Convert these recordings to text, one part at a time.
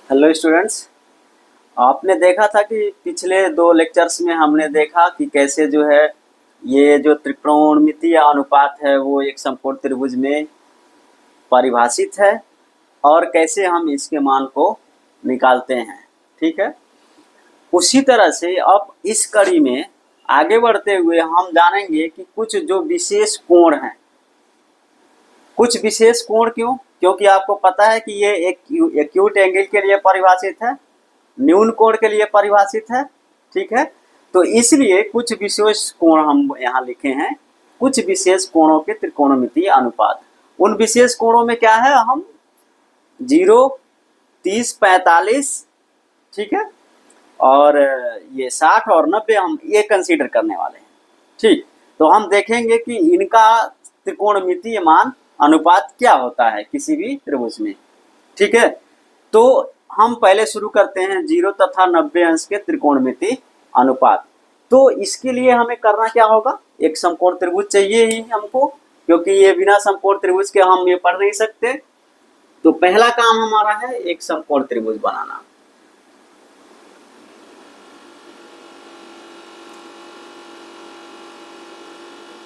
Hello students. आपने देखा था कि पिछले दो लेक्चर्स में हमने देखा कि कैसे जो है ये जो त्रिकोणमितीय अनुपात है वो एक समकोण त्रिभुज में परिभाषित है और कैसे हम इसके मान को निकालते हैं। ठीक है, उसी तरह से अब इस कड़ी में आगे बढ़ते हुए हम जानेंगे कि कुछ जो विशेष कोण हैं, कुछ विशेष कोण क्यों, क्योंकि आपको पता है कि ये एक एक्यूट एंगल के लिए परिभाषित है, न्यून कोण के लिए परिभाषित है। ठीक है, तो इसलिए कुछ विशेष कोण हम यहाँ लिखे हैं, कुछ विशेष कोणों के त्रिकोणमितीय अनुपात। उन विशेष कोणों में क्या है, हम 0, 30, 45, ठीक है, और ये 60 और 90 हम ये कंसीडर करने वाले हैं। ठीक, तो हम देखेंगे कि इनका त्रिकोणमितीय मान अनुपात क्या होता है किसी भी त्रिभुज में। ठीक है, तो हम पहले शुरू करते हैं 0 तथा 90 अंश के त्रिकोणमितीय अनुपात। तो इसके लिए हमें करना क्या होगा, एक समकोण त्रिभुज चाहिए ही हमको, क्योंकि ये बिना समकोण त्रिभुज के हम ये पढ़ नहीं सकते। तो पहला काम हमारा है एक समकोण त्रिभुज बनाना।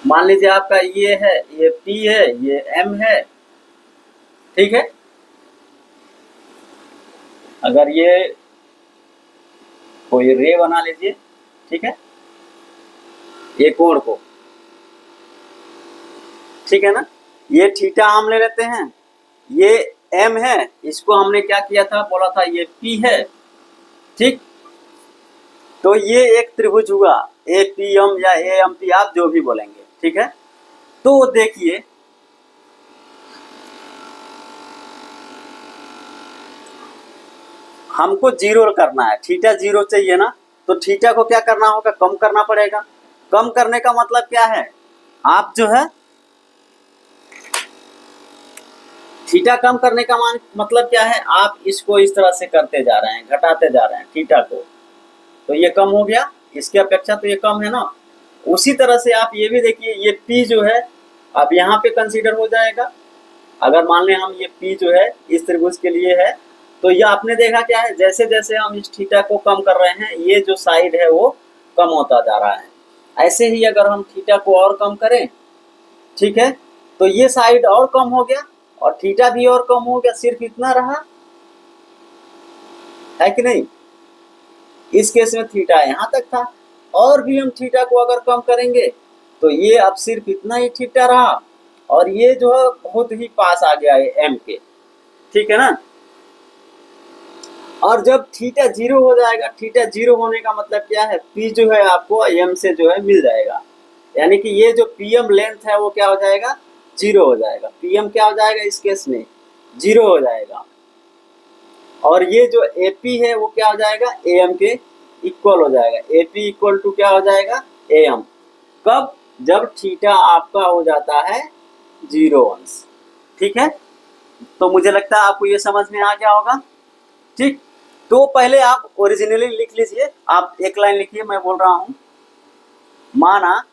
मान लीजिए आपका ये है, ये P है, ये M है। ठीक है, अगर ये कोई रे बना लीजिए, ठीक है, ये कोण को, ठीक है ना, ये थीटा हम ले लेते हैं, ये M है, इसको हमने क्या किया था, बोला था ये P है। ठीक, तो ये एक त्रिभुज हुआ APM या AMP, आप जो भी बोलेंगे। ठीक है, तो देखिए हमको 0 करना है, थीटा 0 चाहिए ना, तो थीटा को क्या करना होगा, कम करना पड़ेगा। कम करने का मतलब क्या है, आप जो है थीटा कम करने का मतलब क्या है, आप इसको इस तरह से करते जा रहे हैं, घटाते जा रहे हैं थीटा को, तो ये कम हो गया, इसकी अपेक्षा तो ये कम है ना। उसी तरह से आप ये भी देखिए, ये P जो है अब यहाँ पे कंसीडर हो जाएगा। अगर मान लें हम ये P जो है इस त्रिभुज के लिए है, तो ये आपने देखा क्या है, जैसे जैसे हम इस थीटा को कम कर रहे हैं ये जो साइड है वो कम होता जा रहा है। ऐसे ही अगर हम थीटा को और कम करें, ठीक है, तो ये साइड और कम हो गया और थीटा भी और कम हो गया, सिर्फ इतना रहा, है कि नहीं। इस केस में थीटा यहाँ तक था, और भी हम थीटा को अगर कम करेंगे तो ये अब सिर्फ इतना ही थीटा रहा, और ये जो है बहुत ही पास आ गया है M के। ठीक है ना, और जब थीटा 0 हो जाएगा, थीटा 0 होने का मतलब क्या है, P जो है आपको M से जो है मिल जाएगा, यानी कि ये जो PM लेंथ है वो क्या हो जाएगा, 0 हो जाएगा। PM क्या हो जाएगा इस केस में, 0 हो जाएगा, और ये जो AP है वो क्या हो जाएगा, AM के इक्वल हो जाएगा। AP इक्वल टू क्या हो जाएगा, AM। कब, जब थीटा आपका हो जाता है 0 अंश। ठीक है, तो मुझे लगता है आपको ये समझ में आ गया होगा। ठीक, तो पहले आप ओरिजिनली लिख लीजिए, आप एक लाइन लिखिए, मैं बोल रहा हूं। माना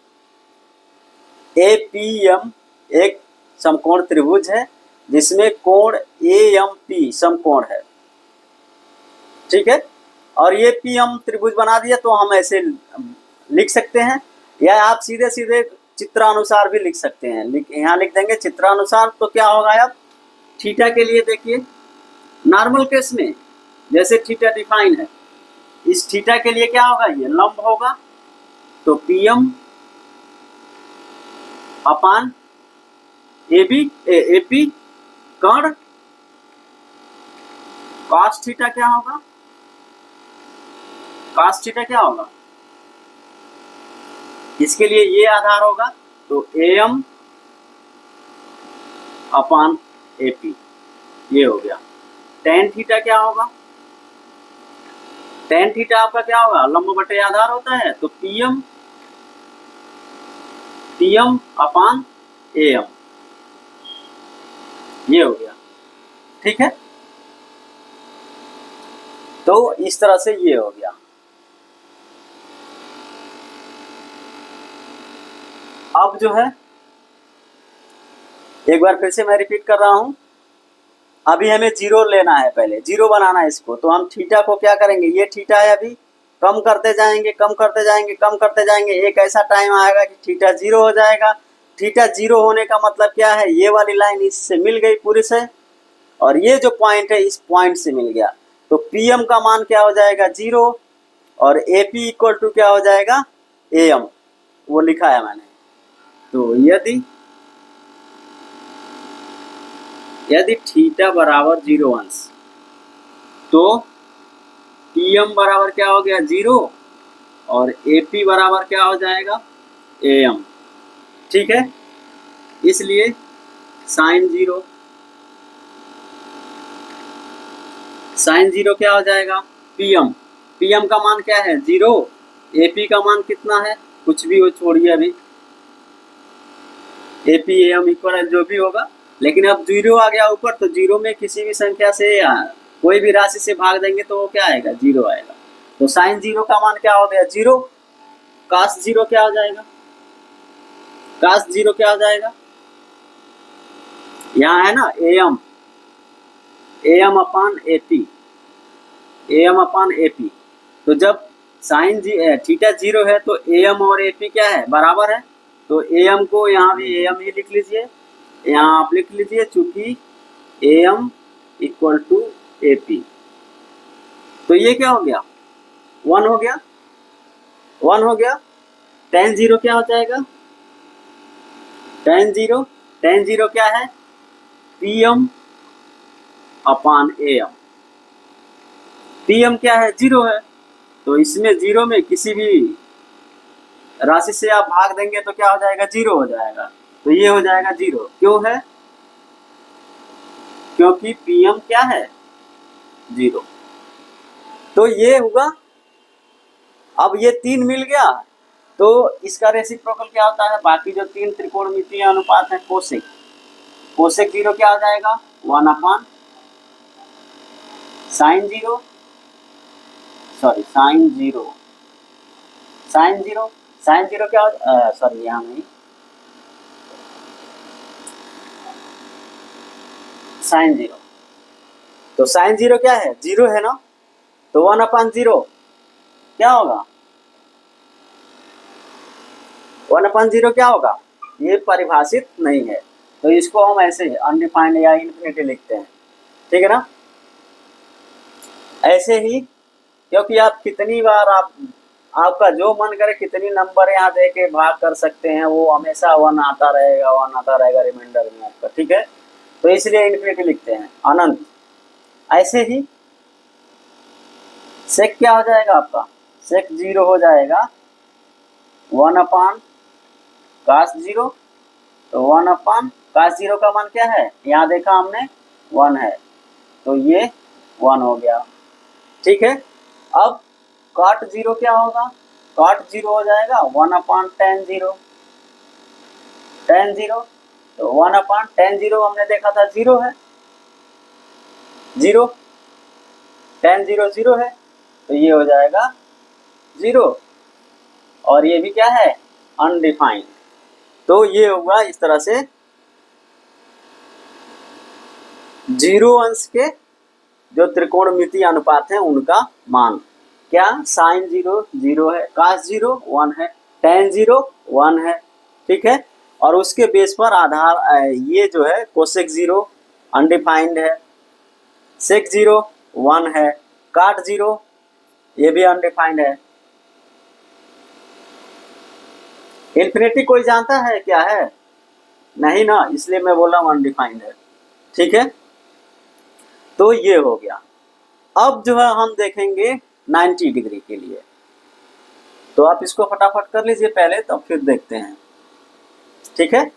APM एक समकोण त्रिभुज है जिसमें कोण AMP समकोण है। ठीक है, और ये PM त्रिभुज बना दिया, तो हम ऐसे लिख सकते हैं, या आप सीधे सीधे चित्रानुसार भी लिख सकते हैं। यहाँ लिख देंगे चित्रानुसार, तो क्या होगा, अब थीटा के लिए देखिए, नॉर्मल केस में जैसे थीटा डिफाइन है, इस थीटा के लिए क्या होगा, ये लंब होगा, तो PM अपान AP कर्ण cos थीटा क्या होगा, cos थीटा क्या होगा, इसके लिए ये आधार होगा, तो AM अपान AP, ये हो गया। tan थीटा क्या होगा, tan थीटा आपका क्या होगा, लंब बटे आधार होता है, तो PM अपान AM, ये हो गया। ठीक है, तो इस तरह से ये हो गया। अब जो है एक बार फिर से मैं रिपीट कर रहा हूं, अभी हमें जीरो लेना है, पहले जीरो बनाना है इसको, तो हम थीटा को क्या करेंगे, ये थीटा है अभी, कम करते जाएंगे कम करते जाएंगे कम करते जाएंगे, एक ऐसा टाइम आएगा कि थीटा जीरो हो जाएगा। थीटा जीरो होने का मतलब क्या है, ये वाली लाइन इससे मिल गई पूरी से, और ये जो पॉइंट है इस पॉइंट से मिल गया, तो पीएम का मान क्या हो जाएगा, जीरो, और एपी इक्वल टू क्या हो जाएगा, एएम, वो लिखा है मैंने। तो यदि यदि थीटा बराबर 0 अंश, तो पीएम बराबर क्या हो गया, जीरो, और एपी बराबर क्या हो जाएगा, एएम। ठीक है, इसलिए साइन जीरो, साइन जीरो क्या हो जाएगा, पीएम, पीएम का मान क्या है, जीरो, एपी का मान कितना है, कुछ भी हो छोड़िए अभी, एपी एम इक्वल जो भी होगा, लेकिन अब जीरो आ गया ऊपर, तो जीरो में किसी भी संख्या से कोई भी राशि से भाग देंगे तो वो क्या आएगा, जीरो आएगा। तो साइन जीरो का मान क्या हो गया, जीरो, कास जीरो क्या हो जाएगा, कास जीरो क्या हो जाएगा, यहाँ है ना एम, एम अपान एपी, एम अपान एपी, तो जब साइन थीटा जीरो है तो एम और एपी क्या है, बराबर है, तो एम को यहाँ भी एम ही लिख लीजिए, यहाँ आप लिख लीजिए, चूंकि एम इक्वल टू एपी, तो ये क्या हो गया, वन हो गया, वन हो गया। टेन जीरो क्या हो जाएगा, टेन जीरो, टेन जीरो क्या है, पीएम अपान एम, पीएम क्या है, जीरो है, तो इसमें जीरो में किसी भी राशि से आप भाग देंगे तो क्या हो जाएगा, जीरो हो जाएगा, तो ये हो जाएगा जीरो, क्यों है, क्योंकि पीएम क्या है, जीरो। तो ये होगा, अब ये तीन मिल गया, तो इसका रेसिप्रोकल क्या होता है, बाकी जो तीन त्रिकोणमितीय अनुपात है, कोसेक, कोसेक जीरो क्या हो जाएगा, one upon sine zero, sorry sine zero, sine zero, sine zero क्या हो, सॉरी यहाँ नहीं, साइन जीरो, तो साइन जीरो क्या है, जीरो है ना, तो वन अपान जीरो क्या होगा, वन अपान जीरो क्या होगा, ये परिभाषित नहीं है, तो इसको हम ऐसे अनडिफाइंड या इन्फिनिटी लिखते हैं, ठीक है ना। ऐसे ही, क्योंकि आप कितनी बार आप आपका जो मन करे कितनी नंबर यहाँ दे के भाग कर सकते हैं, वो हमेशा वन आता रहेगा, वन आता रहेगा रिमाइंडर में आपका, ठीक है, तो इसलिए इन्फिनिटी लिखते हैं, अनंत। ऐसे ही सेक क्या हो जाएगा आपका, सेक जीरो हो जाएगा वन अपान कास जीरो, तो वन अपान कास जीरो का मान क्या है, यहाँ देखा हमने वन है, तो ये वन हो गया, ठीक है। अब कॉट जीरो क्या होगा, कॉट जीरो हो जाएगा one upon ten zero, ten zero, तो वन अपान टेन जीरो हमने देखा था जीरो है, जीरो, टेन जीरो जीरो है, तो ये हो जाएगा जीरो, और ये भी क्या है, अनडिफाइंड। तो ये होगा इस तरह से जीरो अंश के जो त्रिकोणमितीय अनुपात है उनका मान, क्या साइन जीरो जीरो है, कास जीरो वन है, टेन जीरो वन है, ठीक है, और उसके बेस पर आधार ये जो है कोसेक जीरो अनडिफाइंड है, सेक जीरो वन है, काट जीरो ये भी अनडिफाइंड है, इन्फिनिटी कोई जानता है क्या है, नहीं ना, इसलिए मैं बोल रहा हूँ अनडिफाइंड है, ठीक है। तो ये हो गया। अब जो है हम देखेंगे 90 डिग्री के लिए, तो आप इसको फटाफट कर लीजिए पहले, तो फिर देखते हैं, ठीक है।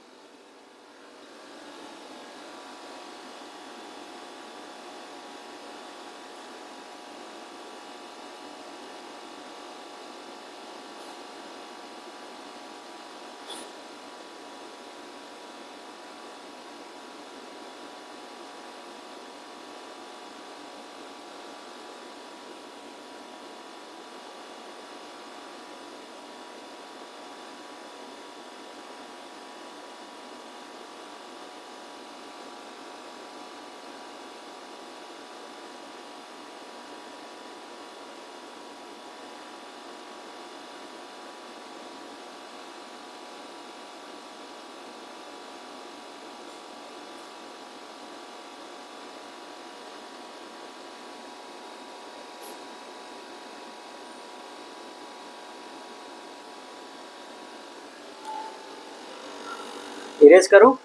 इरेज करो।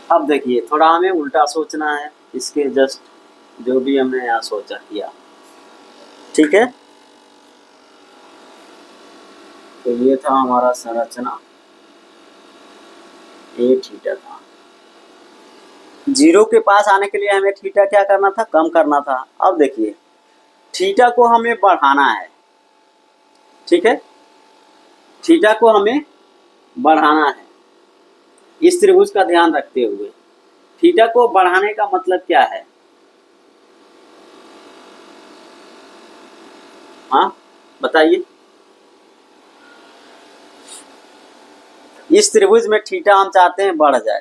अब देखिए थोड़ा हमें उल्टा सोचना है, इसके जस्ट जो भी हमने यहाँ सोचा किया, ठीक है। तो ये था हमारा संरचना, ये थीटा था। जीरो के पास आने के लिए हमें थीटा क्या करना था, कम करना था। अब देखिए थीटा को हमें बढ़ाना है, ठीक है, थीटा को हमें बढ़ाना है इस त्रिभुज का ध्यान रखते हुए। थीटा को बढ़ाने का मतलब क्या है, हाँ बताइए। इस त्रिभुज में थीटा हम चाहते हैं बढ़ जाए,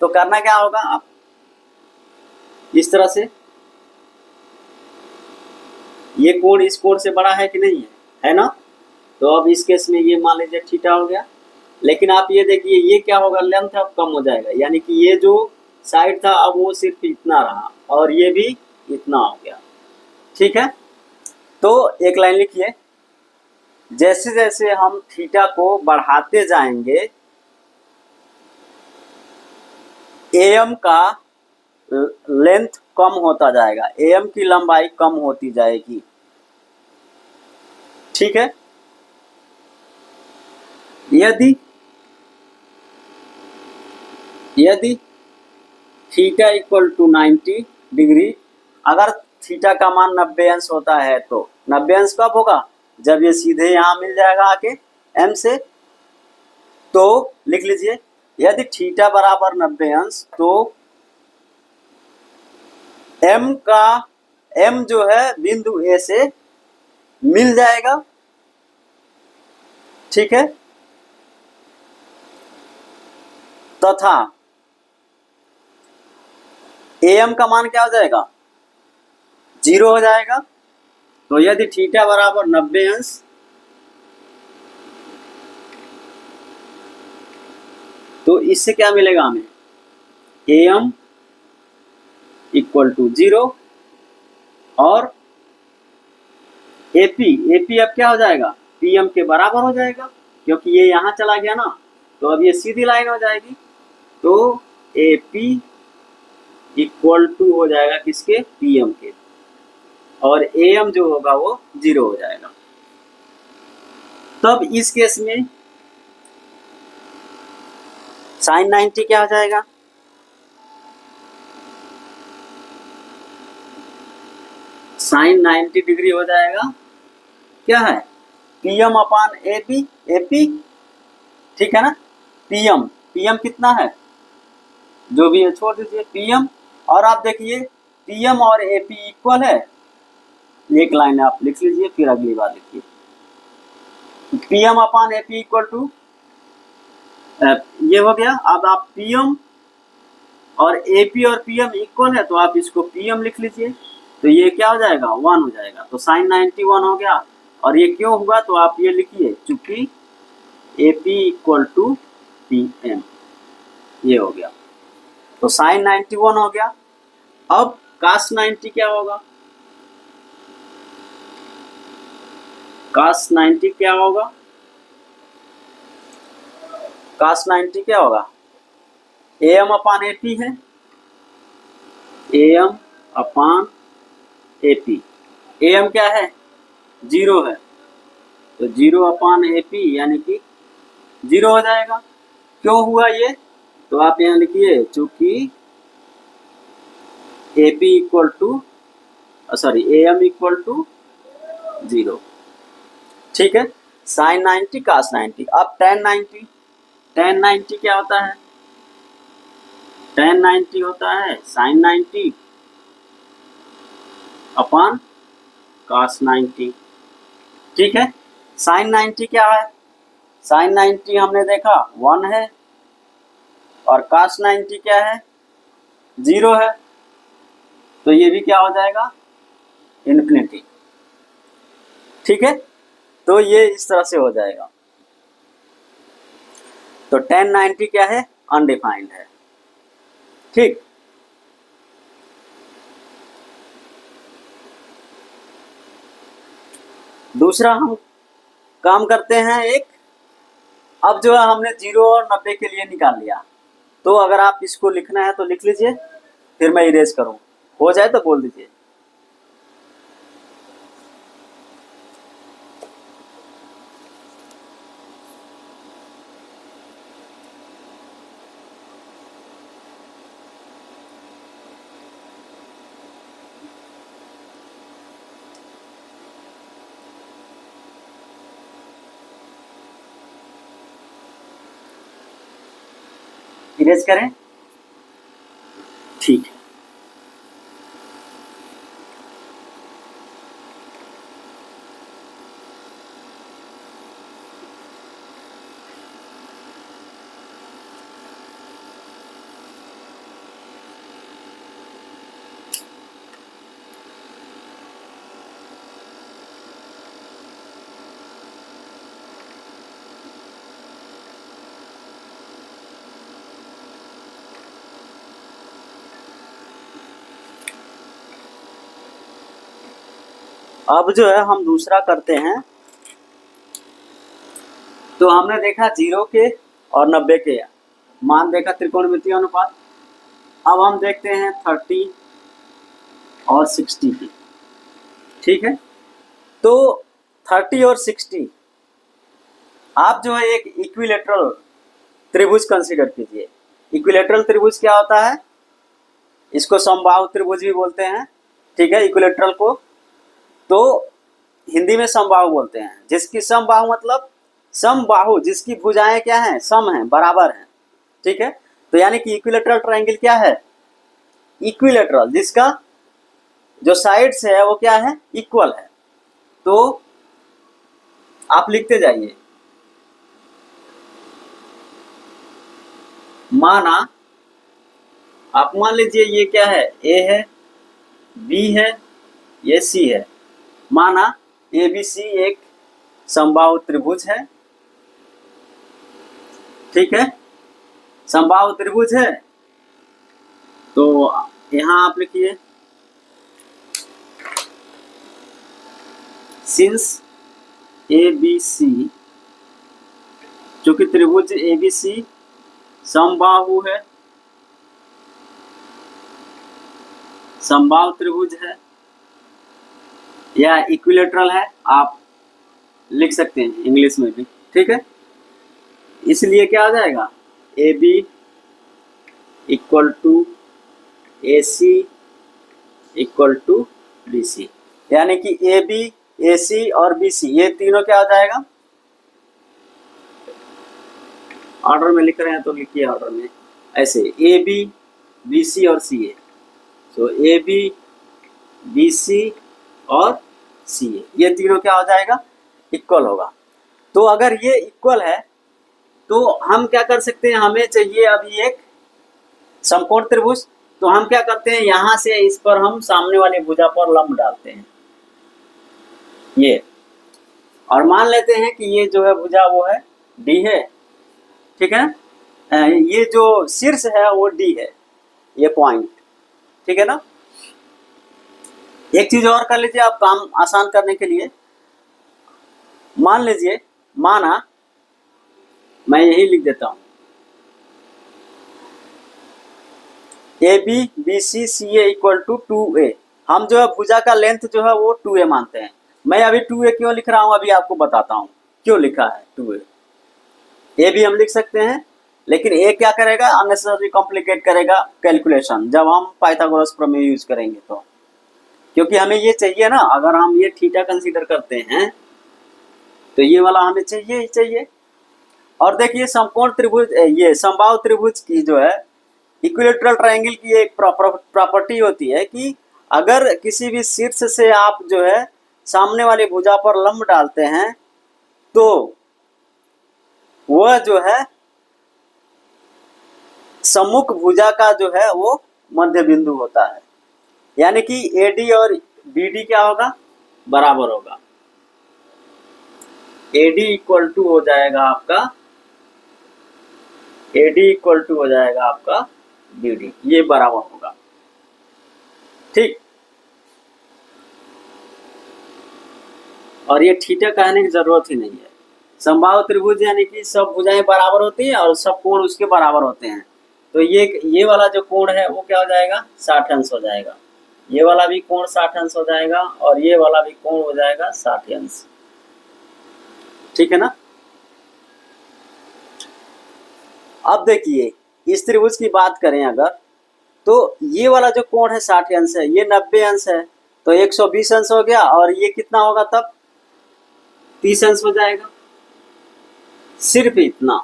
तो करना क्या होगा, आप इस तरह से, ये कोण इस कोण से बड़ा है कि नहीं है ना। तो अब इस केस में ये मान लीजिए थीटा हो गया, लेकिन आप ये देखिए ये क्या होगा, लेंथ अब कम हो जाएगा, यानी कि ये जो साइड था अब वो सिर्फ इतना रहा और ये भी इतना हो गया, ठीक है। तो एक लाइन लिखिए, जैसे जैसे हम थीटा को बढ़ाते जाएंगे एम का लेंथ कम होता जाएगा, एम की लंबाई कम होती जाएगी, ठीक है। यदि यदि थीटा इक्वल टू 90 डिग्री, अगर थीटा का मान 90 अंश होता है, तो 90 अंश कब होगा, जब ये सीधे यहां मिल जाएगा आके एम से। तो लिख लीजिए, यदि थीटा बराबर 90 अंश, तो एम जो है बिंदु ए से मिल जाएगा, ठीक है, तथा एम का मान क्या हो जाएगा, 0 हो जाएगा। तो यदि थीटा बराबर 90 अंश, तो इससे क्या मिलेगा हमें, एम इक्वल टू 0 और एपी अब क्या हो जाएगा, पीएम के बराबर हो जाएगा, क्योंकि ये यहां चला गया ना, तो अब ये सीधी लाइन हो जाएगी। तो एपी इक्वल टू हो जाएगा किसके, पीएम के, और एम जो होगा वो 0 हो जाएगा। तब इस केस में साइन 90 क्या हो जाएगा, साइन 90 डिग्री हो जाएगा, क्या है, पीएम अपान एपी, एपी, ठीक है ना। पीएम कितना है, जो भी है छोड़ दीजिए, पीएम। और आप देखिए पीएम और एपी इक्वल है, एक लाइन आप लिख लीजिए, फिर अगली बार लिखिए, PM upon AP equal to, ये हो गया। अब आप पीएम और एपी और पीएम इक्वल है, तो आप इसको पीएम लिख लीजिए, तो ये क्या हो जाएगा, 1 हो जाएगा। तो साइन 91 हो गया। और ये क्यों हुआ, तो आप ये लिखिए, चूंकि एपी इक्वल टू पीएम, ये हो गया। तो साइन 91 हो गया। अब कास 90 क्या होगा, कास 90 क्या होगा, कास 90 क्या होगा, एम अपान एपी है, एम अपान एपी, एम क्या है, 0 है, तो 0 अपान एपी यानी कि 0 हो जाएगा। क्यों हुआ ये, तो आप यहाँ लिखिए, चूंकि AP equal to, sorry M equal to 0, ठीक है। Sine 90 cos 90। अब टेन 90, टेन 90 क्या होता है, टेन 90 होता है साइन 90 अपान कास 90, ठीक है। साइन 90 क्या है, साइन 90 हमने देखा 1 है, और कास 90 क्या है, 0 है, तो ये भी क्या हो जाएगा, इन्फिनिटी, ठीक है। तो ये इस तरह से हो जाएगा। तो टेन 90 क्या है, अनडिफाइंड है, ठीक। दूसरा हम काम करते हैं एक, अब जो है हमने 0 और 90 के लिए निकाल लिया, तो अगर आप इसको लिखना है तो लिख लीजिए, फिर मैं इरेज करूँ, हो जाए तो बोल दीजिए। इरेज करें, ठीक है। अब जो है हम दूसरा करते हैं, तो हमने देखा 0 के और 90 के मान देखा त्रिकोणमितीय अनुपात। अब हम देखते हैं 30 और 60 की, ठीक है। तो 30 और 60 आप जो है एक इक्विलेटरल त्रिभुज कंसीडर कीजिए। इक्विलेटरल त्रिभुज क्या होता है, इसको समबाहु त्रिभुज भी बोलते हैं, ठीक है। इक्विलेटरल को तो हिंदी में समबाहु बोलते हैं, जिसकी समबाहु मतलब समबाहु जिसकी भुजाएं क्या हैं, सम हैं, बराबर हैं, ठीक है। तो यानी कि इक्विलेटरल ट्रायंगल क्या है, इक्विलेटरल जिसका जो साइड्स है वो क्या है, इक्वल है। तो आप लिखते जाइए, माना आप मान लीजिए ये क्या है, ए है, बी है, ये सी है। माना ए बी सी एक समबाहु त्रिभुज है, ठीक है, समबाहु त्रिभुज है। तो यहां आप लिखिए, सिंस ए बी सी, चूंकि त्रिभुज ए बी सी समबाहु है, समबाहु त्रिभुज है या इक्विलेटरल है, आप लिख सकते हैं इंग्लिश में भी, ठीक है। इसलिए क्या आ जाएगा, A B equal to A C equal to B C, यानी कि ए बी, ए सी और बी सी ये तीनों क्या हो जाएगा, ऑर्डर में लिख रहे हैं तो लिखिए ऑर्डर में, ऐसे ए बी, बी सी और सी ए। तो ए बी, बी सी और सी ए ये तीनों क्या हो जाएगा, इक्वल होगा। तो अगर ये इक्वल है तो हम क्या कर सकते हैं, हमें चाहिए अभी एक समकोण त्रिभुज। तो हम क्या करते हैं, यहां से इस पर हम सामने वाली भुजा पर लंब डालते हैं ये, और मान लेते हैं कि ये जो है भुजा वो है डी है, ठीक है। ये जो शीर्ष है वो डी है, ये पॉइंट, ठीक है ना। एक चीज और कर लीजिए आप काम आसान करने के लिए, मान लीजिए, माना मैं यही लिख देता हूं, A B, B C, C A equal to 2a। हम जो है भुजा का लेंथ जो है वो 2a मानते हैं। मैं अभी 2a क्यों लिख रहा हूं, अभी आपको बताता हूं क्यों लिखा है 2a। ए भी हम लिख सकते हैं, लेकिन ए क्या करेगा, अननेसेसरी कॉम्प्लिकेट करेगा कैलकुलेशन, जब हम पाइथागोरस प्रमेय यूज करेंगे तो, क्योंकि हमें ये चाहिए ना, अगर हम ये थीटा कंसीडर करते हैं तो ये वाला हमें चाहिए ही चाहिए। और देखिए समकोण त्रिभुज, ये समबाहु त्रिभुज की जो है इक्विलेटरल ट्रायंगल की एक प्रॉपर्टी होती है कि अगर किसी भी शीर्ष से आप जो है सामने वाली भुजा पर लंब डालते हैं तो वह जो है सम्मुख भुजा का जो है वो मध्य बिंदु होता है, यानी कि AD और BD क्या होगा, बराबर होगा। AD इक्वल टू हो जाएगा आपका, AD इक्वल टू हो जाएगा आपका BD, ये बराबर होगा, ठीक। और ये थीटा कहने की जरूरत ही नहीं है। समबाहु त्रिभुज यानी कि सब भुजाएं बराबर होती हैं और सब कोण उसके बराबर होते हैं। तो ये वाला जो कोण है वो क्या हो जाएगा, 60 अंश हो जाएगा। ये वाला भी कोण 60 अंश हो जाएगा और ये वाला भी कोण हो जाएगा 60 अंश। ठीक है ना। अब देखिए इस त्रिभुज की बात करें अगर, तो ये वाला जो कोण है 60 अंश है, ये 90 अंश है, तो 120 अंश हो गया और ये कितना होगा तब 30 अंश हो जाएगा। सिर्फ इतना।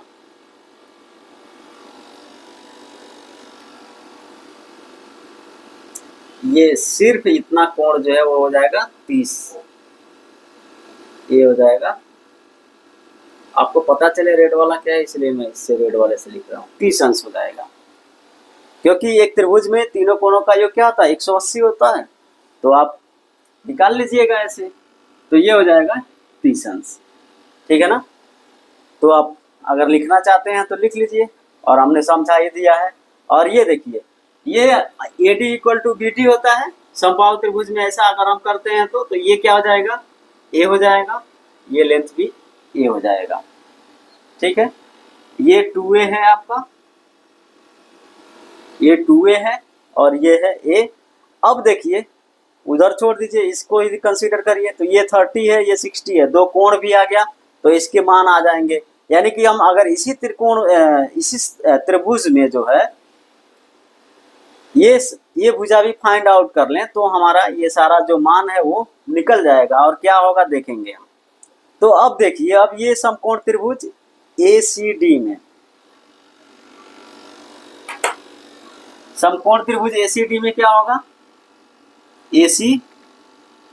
ये सिर्फ इतना कोण जो है वो हो जाएगा 30। ये हो जाएगा, आपको पता चले रेड वाला क्या है इसलिए मैं इससे रेड वाले से लिख रहा हूँ, 30 अंश हो जाएगा। क्योंकि एक त्रिभुज में तीनों कोणों का योग क्या होता है, 180 होता है। तो आप निकाल लीजिएगा ऐसे, तो ये हो जाएगा 30 अंश। ठीक है ना। तो आप अगर लिखना चाहते हैं तो लिख लीजिए, और हमने समझा ही दिया है। और ये देखिए, ये AD इक्वल टू BD होता है समबाहु त्रिभुज में। ऐसा अगर हम करते हैं तो ये क्या हो जाएगा, A हो जाएगा, ये लेंथ भी A हो जाएगा। ठीक है, ये 2A है आपका, ये 2A है और ये है A। अब देखिए उधर छोड़ दीजिए, इसको ही कंसीडर करिए, तो ये 30 है, ये 60 है, दो कोण भी आ गया तो इसके मान आ जाएंगे। यानी कि हम अगर इसी इसी त्रिभुज में जो है ये भुजा भी फाइंड आउट कर लें तो हमारा ये सारा जो मान है वो निकल जाएगा। और क्या होगा देखेंगे हम। तो अब देखिए, अब ये समकोण त्रिभुज ACD में, समकोण त्रिभुज ACD में क्या होगा,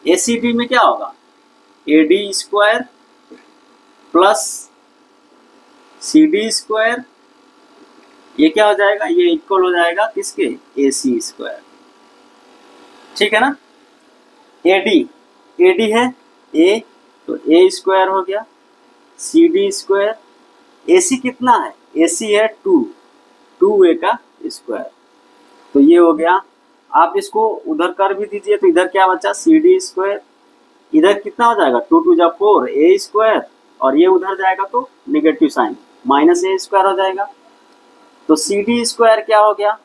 ACD में क्या होगा, AD square plus CD square, ये क्या हो जाएगा, ये इक्वल हो जाएगा किसके, AC स्क्वायर। ठीक है ना। AD है A, तो A स्क्वायर हो गया, CD स्क्वायर, AC कितना है, AC है 2A का स्क्वायर, तो ये हो गया। आप इसको उधर कर भी दीजिए तो इधर क्या बचा, CD स्क्वायर, इधर कितना हो जाएगा 2 2 जा 4 A स्क्वायर, और ये उधर जाएगा तो negative sign minus A square हो जाएगा। तो CD स्क्वायर क्या हो गया,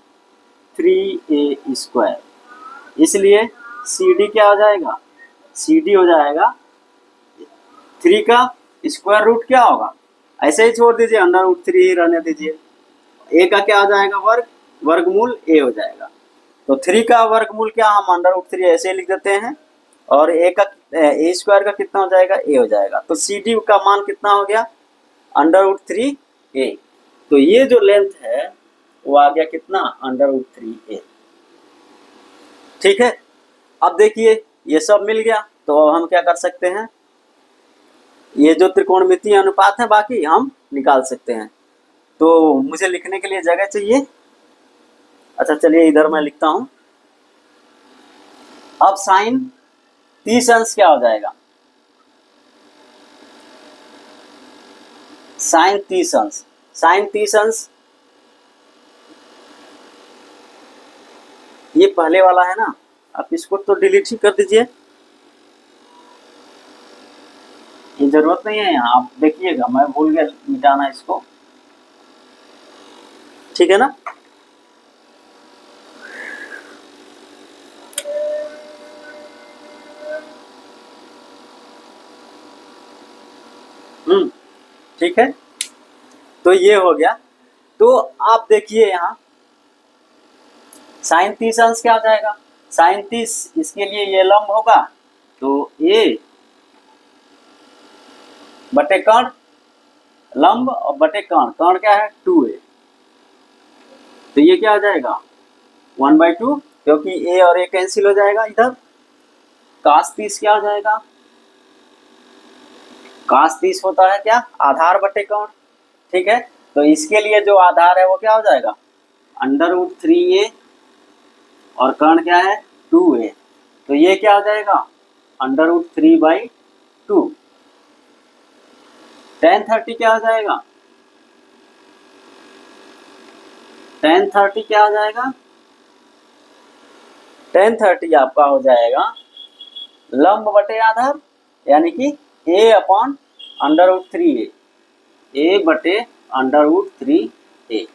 3A स्क्वायर। इसलिए CD क्या हो जाएगा, CD हो जाएगा 3 का स्क्वायर रूट क्या होगा, ऐसे ही छोड़ दीजिए, अंडर रूट 3 ही रहने दीजिए। A का क्या हो जाएगा, वर्गमूल A हो जाएगा। तो 3 का वर्गमूल क्या, हम अंडर रूट 3 ऐसे लिख देते हैं, और A स्क्वायर का कितना हो जाएगा, A हो जाएगा। तो CD का मान कितना हो गया, अंडर रूट 3A। तो ये जो लेंथ है वो आ गया कितना, अंडर रूट 3A। ठीक है। अब देखिए ये सब मिल गया, तो अब हम क्या कर सकते हैं, ये जो त्रिकोणमितीय अनुपात है बाकी हम निकाल सकते हैं। तो मुझे लिखने के लिए जगह चाहिए। अच्छा चलिए इधर मैं लिखता हूं। अब साइन 30 अंश क्या हो जाएगा, साइन 30 अंश, साइन 30 अंश ये पहले वाला है ना, आप इसको तो डिलीट ही कर दीजिए, ये जरूरत नहीं है यहाँ, आप देखिएगा मैं भूल गया मिटाना इसको। ठीक है ना। ठीक है, तो ये हो गया। तो आप देखिए यहाँ साइन 30 अंश क्या हो जाएगा, साइन 30 इसके लिए ये लंब होगा, तो A बटे कर्ण, लंब और बटे कर्ण, कर्ण क्या है 2A, तो ये क्या हो जाएगा 1/2, क्योंकि A और A कैंसिल हो जाएगा इधर। cos 30 क्या हो जाएगा, cos 30 होता है क्या, आधार बटे कर्ण। ठीक है, तो इसके लिए जो आधार है वो क्या हो जाएगा अंडर रूट 3A, और कर्ण क्या है 2A, तो ये क्या हो जाएगा अंडर रूट 3/2। tan 30 क्या हो जाएगा, tan 30 क्या हो जाएगा, tan 30 आपका हो जाएगा लंब बटे आधार, यानी कि ए अपॉन √3a, ए बटे √3a,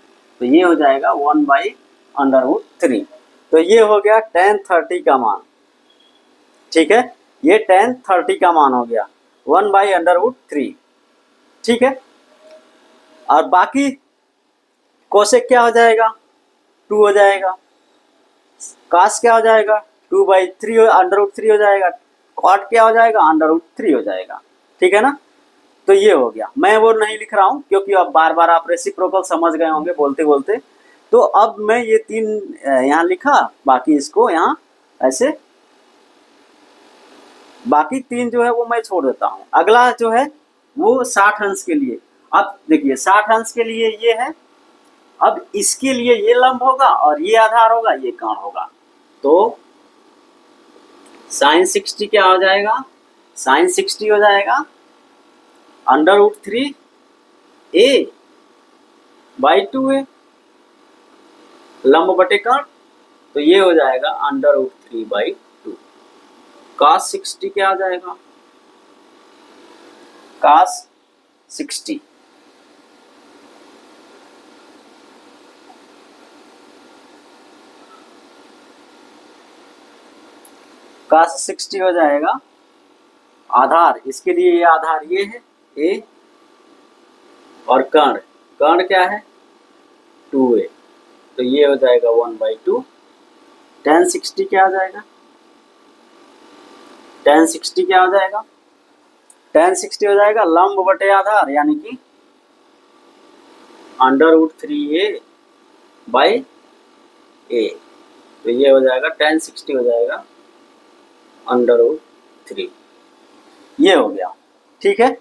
तो ये हो जाएगा 1/√3। तो ये हो गया tan 30 का मान। ठीक है, ये tan 30 का मान हो गया 1/√3। ठीक है, और बाकी कोसेक क्या हो जाएगा, 2 हो जाएगा। कास क्या हो जाएगा, 2/3 हो जाएगा। कॉट क्या हो जाएगा, √3 हो जाएगा। ठीक है ना, तो ये हो गया। मैं वो नहीं लिख रहा हूँ क्योंकि अब बार बार आप रेसिप्रोकल समझ गए होंगे बोलते बोलते। तो अब मैं ये 3 यहाँ लिखा, बाकी इसको यहाँ ऐसे, बाकी 3 जो है वो मैं छोड़ देता हूँ। अगला जो है वो 60 अंश के लिए। अब देखिए 60 अंश के लिए ये है, अब इसके लिए ये लंब होगा और ये आधार होगा, ये कर्ण होगा। तो sin60 क्या हो जाएगा, sin60 हो जाएगा √3a/2a, लंब बटे कर्ण, तो ये हो जाएगा √3/2। cos60 क्या हो जाएगा, cos60 cos60 हो जाएगा आधार, इसके लिए ये आधार ये है a, और कर्ण, कर्ण क्या है 2a, तो ये हो जाएगा 1/2। tan60 क्या हो जाएगा, tan60 क्या हो जाएगा, tan60 हो जाएगा लंब बटे आधार, यानी कि √3a/a, तो ये हो जाएगा tan60 हो जाएगा √3, ये हो गया। ठीक है,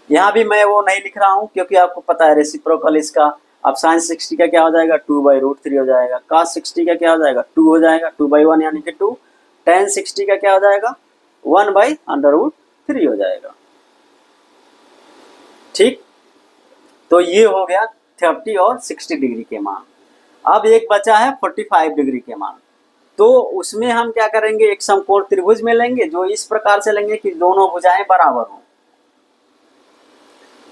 यहाँ भी मैं वो नहीं लिख रहा हूँ क्योंकि आपको पता है रेसिप्रोकल इसका। अब sin60 का क्या हो जाएगा, 2/√3 हो जाएगा। cos60 का क्या हो जाएगा, 2 हो जाएगा, 2/1 यानी कि 2। tan60 का क्या हो जाएगा, 1/√3 हो जाएगा। ठीक, तो ये हो गया 30 और 60 डिग्री के मान। अब एक बचा है 45 डिग्री के मान। तो उसमें हम क्या करेंगे, एक समकोण त्रिभुज में लेंगे जो इस प्रकार से लेंगे कि दोनों भुजाएं बराबर हों।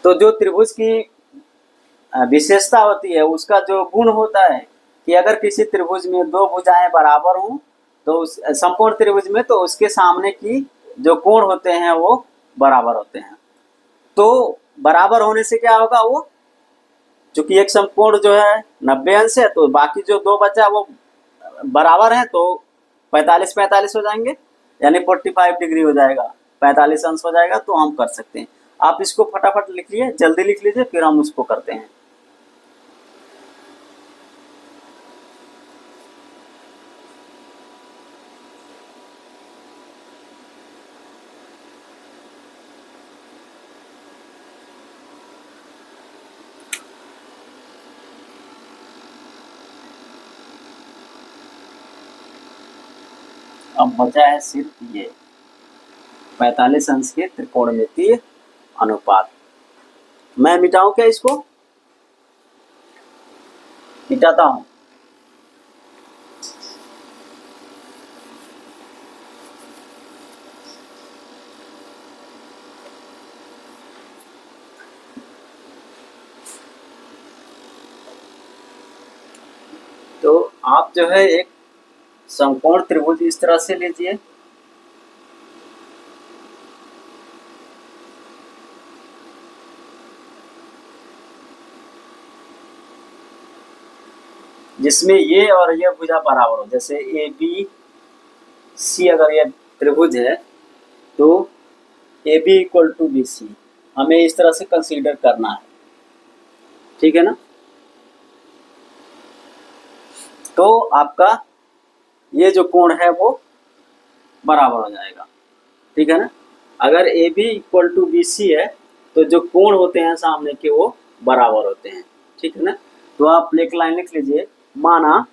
तो जो त्रिभुज की विशेषता होती है, उसका जो गुण होता है कि अगर किसी त्रिभुज में दो भुजाएं बराबर हों, तो उस समकोण त्रिभुज में तो उसके सामने की जो कोण होते हैं वो बराबर होते हैं। तो बराबर होने से क्या होगा, वो चूंकि एक समकोण जो है 90 अंश है, तो बाकी जो दो बचा वो बराबर है, तो 45-45 हो जाएंगे, यानी 45 डिग्री हो जाएगा, 45 अंश हो जाएगा। तो हम कर सकते हैं। आप इसको फटाफट लिखिए, जल्दी लिख लीजिए, फिर हम उसको करते हैं। अब बचा है सिर्फ ये 45 अंश के त्रिकोणमितीय अनुपात। मैं मिटाऊं क्या इसको, मिटाता हूं। तो आप जो है एक समकोण त्रिभुज इस तरह से लीजिए, जिसमें ये और ये भुजा बराबर हो। जैसे ABC अगर ये त्रिभुज है, तो AB = BC हमें इस तरह से कंसीडर करना है। ठीक है ना, तो आपका ये जो कोण है वो बराबर हो जाएगा। ठीक है ना, अगर AB = BC है, तो जो कोण होते हैं सामने के वो बराबर होते हैं। ठीक है ना, तो आप एक लाइन लिख लीजिए, माना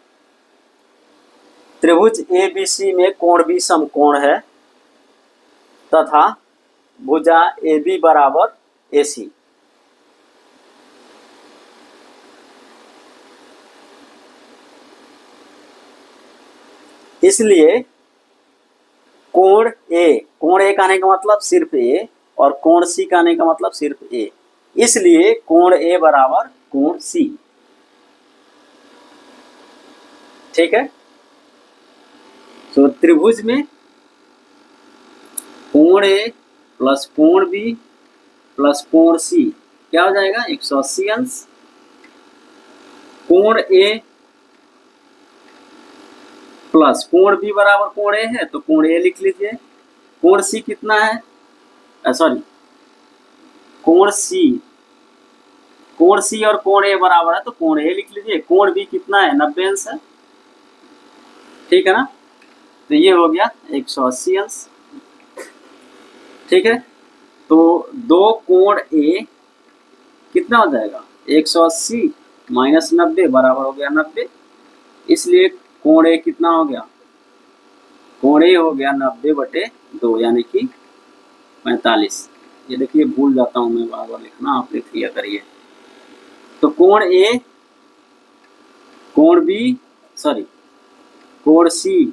त्रिभुज ABC में कोण भी समकोण है तथा भुजा AB बराबर AC। इसलिए कोण ए कहने का मतलब सिर्फ ए, और कोण सी कहने का मतलब सिर्फ ए, इसलिए कोण ए बराबर कोण सी। ठीक है, तो त्रिभुज में कोण ए प्लस कोण बी प्लस कोण सी क्या हो जाएगा 180 अंश। कोण ए प्लस कोण बी बराबर कोण ए है, तो कोण ए लिख लीजिए। कोण सी कितना है, सॉरी कोण सी और कोण ए बराबर है, तो कोण ए लिख लीजिए। कोण बी कितना है 90 अंश है, ठीक है ना, तो ये हो गया 180 अंश। ठीक है, तो दो कोण ए कितना हो जाएगा 180 माइनस 90 बराबर हो गया 90, इसलिए कोण ए कितना हो गया, कोण ए हो गया 90/2 यानी कि 45। ये देखिए भूल जाता हूं मैं बार बार लिखना, आप लिख लिया करिए। तो कोण ए कोण बी सॉरी कोण सी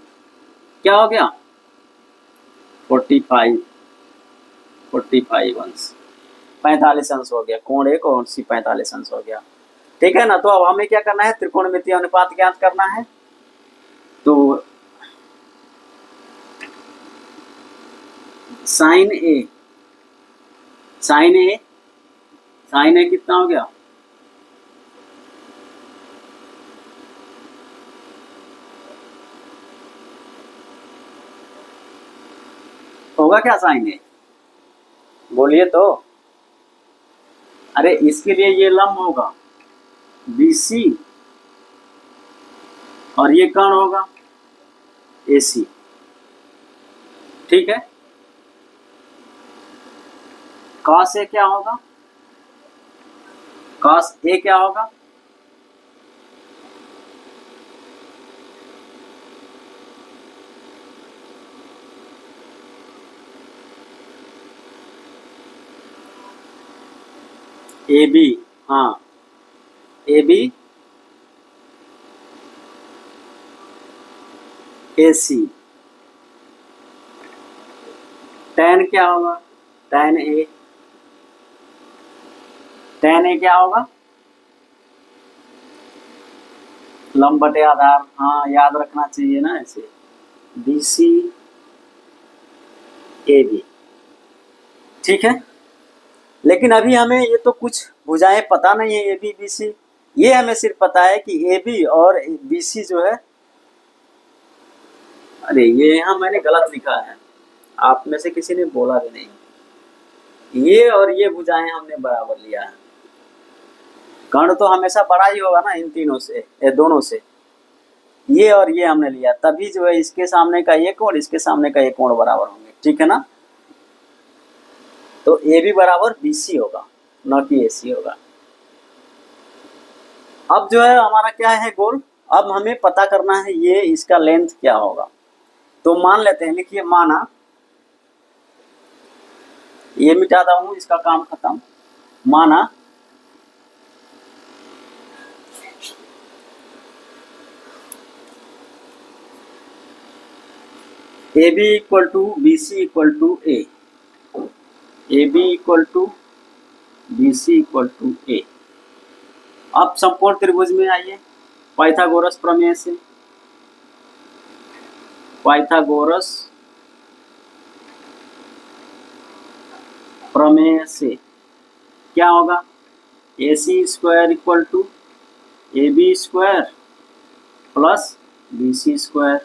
क्या हो गया 45 अंश, 45 अंश हो गया। कोण ए कोण सी 45 अंश हो गया। ठीक है ना, तो अब हमें क्या करना है, त्रिकोणमितीय अनुपात ज्ञात करना है। तो साइन ए कितना हो गया, होगा क्या साइन ए, बोलिए तो। अरे इसके लिए ये लंब होगा BC और ये कर्ण होगा AC। ठीक है, cos A क्या होगा, cos A क्या होगा, AB, हाँ AB AC। tan क्या होगा, tan A क्या होगा, लंब बटे आधार, हाँ याद रखना चाहिए ना ऐसे, BC AB। ठीक है, लेकिन अभी हमें ये तो कुछ भुजाएं पता नहीं है AB BC, ये हमें सिर्फ पता है कि AB और BC जो है, अरे ये यहाँ मैंने गलत लिखा है, आप में से किसी ने बोला भी नहीं, ये और ये भुजाएं हमने बराबर लिया है। कर्ण तो हमेशा बड़ा ही होगा ना इन तीनों से, दोनों से, ये और ये हमने लिया, तभी जो है इसके सामने का ये कोण इसके सामने का ये कोण बराबर होंगे। ठीक है ना, तो AB बराबर BC होगा, न कि AC होगा। अब जो है हमारा क्या है गोल, अब हमें पता करना है ये इसका लेंथ क्या होगा। तो मान लेते हैं, लिखिए माना, ये मिटाता हूं, इसका काम खत्म। माना AB equal to BC equal to A, AB equal to BC equal to A। अब समकोण त्रिभुज में आइए, पाइथागोरस प्रमेय से, पाइथागोरस प्रमेय से क्या होगा, AC square equal to AB square plus BC square.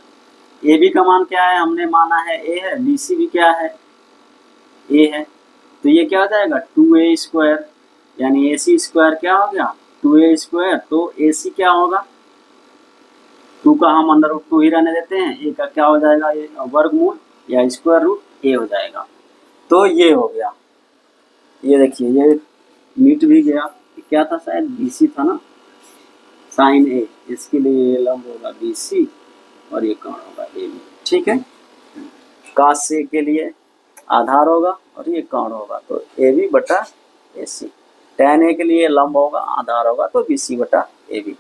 AB का मान क्या है, हमने माना है A है, BC भी क्या है A है, तो ये क्या हो जाएगा 2A स्क्वायर, यानी AC स्क्वायर क्या हो गया 2A स्क्वायर। तो AC क्या होगा, 2 का हम अंडर रूट 2 ही रहने देते हैं, A का क्या हो जाएगा, ये वर्गमूल या स्क्वायर रूट A हो जाएगा। तो ये हो गया, ये देखिए ये मिट भी गया, क्या था शायद BC था ना, साइन A, इसके लिए ये लंब होगा BC और ये कर्ण होगा AB। ठीक है, cos A के लिए आधार होगा और ये कर्ण होगा, तो AB बटा AC। tan A के लिए लंब होगा आधार होगा, तो BC बटा AB।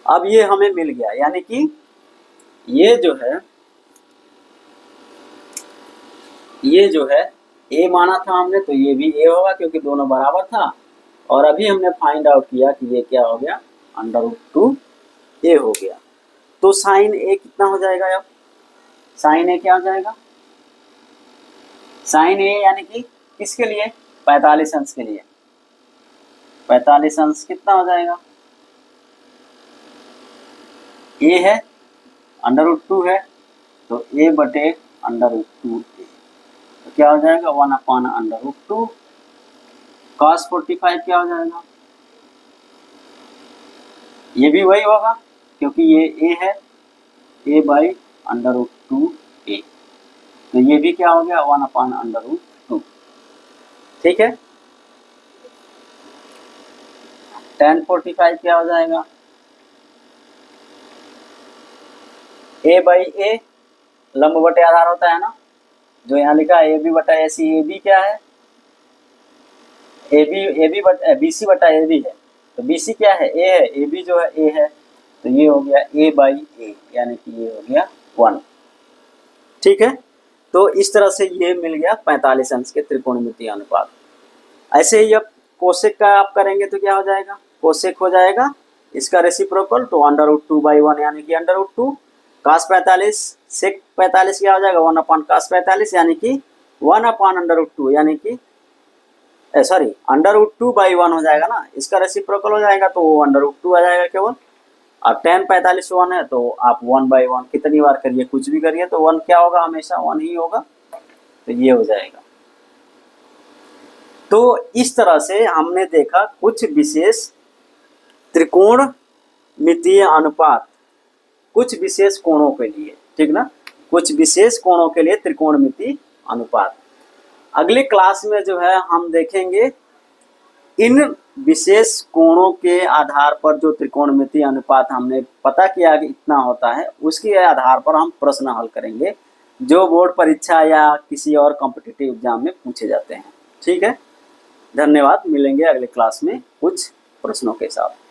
अब ये हमें मिल गया, यानी कि ये जो है ये जो है ए माना था हमने, तो ये भी ए होगा क्योंकि दोनों बराबर था। और अभी हमने फाइंड आउट किया कि ये क्या हो गया, √2 ए हो गया। तो साइन ए कितना हो जाएगा, अब साइन ए क्या हो जाएगा, साइन ए यानी कि किसके लिए, 45 अंश के लिए। 45 अंश कितना हो जाएगा, ए है, √2 है, तो ए बटे √2 ए, तो क्या हो जाएगा 1/√2। cos 45 क्या हो जाएगा, ये भी वही होगा क्योंकि ये ए है, a/√2 ए, तो ये भी क्या हो गया 1/√2। ठीक है, tan 45 क्या हो जाएगा, a/a, लंब बटे आधार होता है ना, जो यहाँ लिखा है AB बटा AC, AB क्या है, AB बटा BC बटा AB है, तो BC क्या है, A है, AB जो है A है, तो ये हो गया a/a, यानी कि ये हो गया 1। ठीक है, तो इस तरह से ये मिल गया 45 अंश के त्रिकोणमितीय अनुपात। ऐसे ही अब कोसेक का आप करेंगे तो क्या हो जाएगा, कोसेक हो जाएगा इसका रेसिप्रोकल, तो √2/1 यानी कि √2। cos 45 सेक 45 क्या हो जाएगा 1/cos 45 यानी कि 1/√2, यानी कि सॉरी √2/1 हो जाएगा ना, इसका रेसिप्रोकल हो जाएगा तो √2 आ जाएगा केवल। और tan 45 1 है तो आप 1/1 कितनी बार करिए, कुछ भी करिए तो 1 क्या होगा, हमेशा 1 ही होगा, तो ये हो जाएगा। तो इस तरह से हमने देखा कुछ विशेष त्रिकोणमितीय अनुपात कुछ विशेष कोणों के लिए, ठीक ना, कुछ विशेष कोणों के लिए त्रिकोणमितीय अनुपात। अगले क्लास में जो है हम देखेंगे इन विशेष कोणों के आधार पर जो त्रिकोणमितीय अनुपात हमने पता किया कि इतना होता है, उसके आधार पर हम प्रश्न हल करेंगे जो बोर्ड परीक्षा या किसी और कॉम्पिटिटिव एग्जाम में पूछे जाते हैं। ठीक है, धन्यवाद, मिलेंगे अगले क्लास में कुछ प्रश्नों के साथ।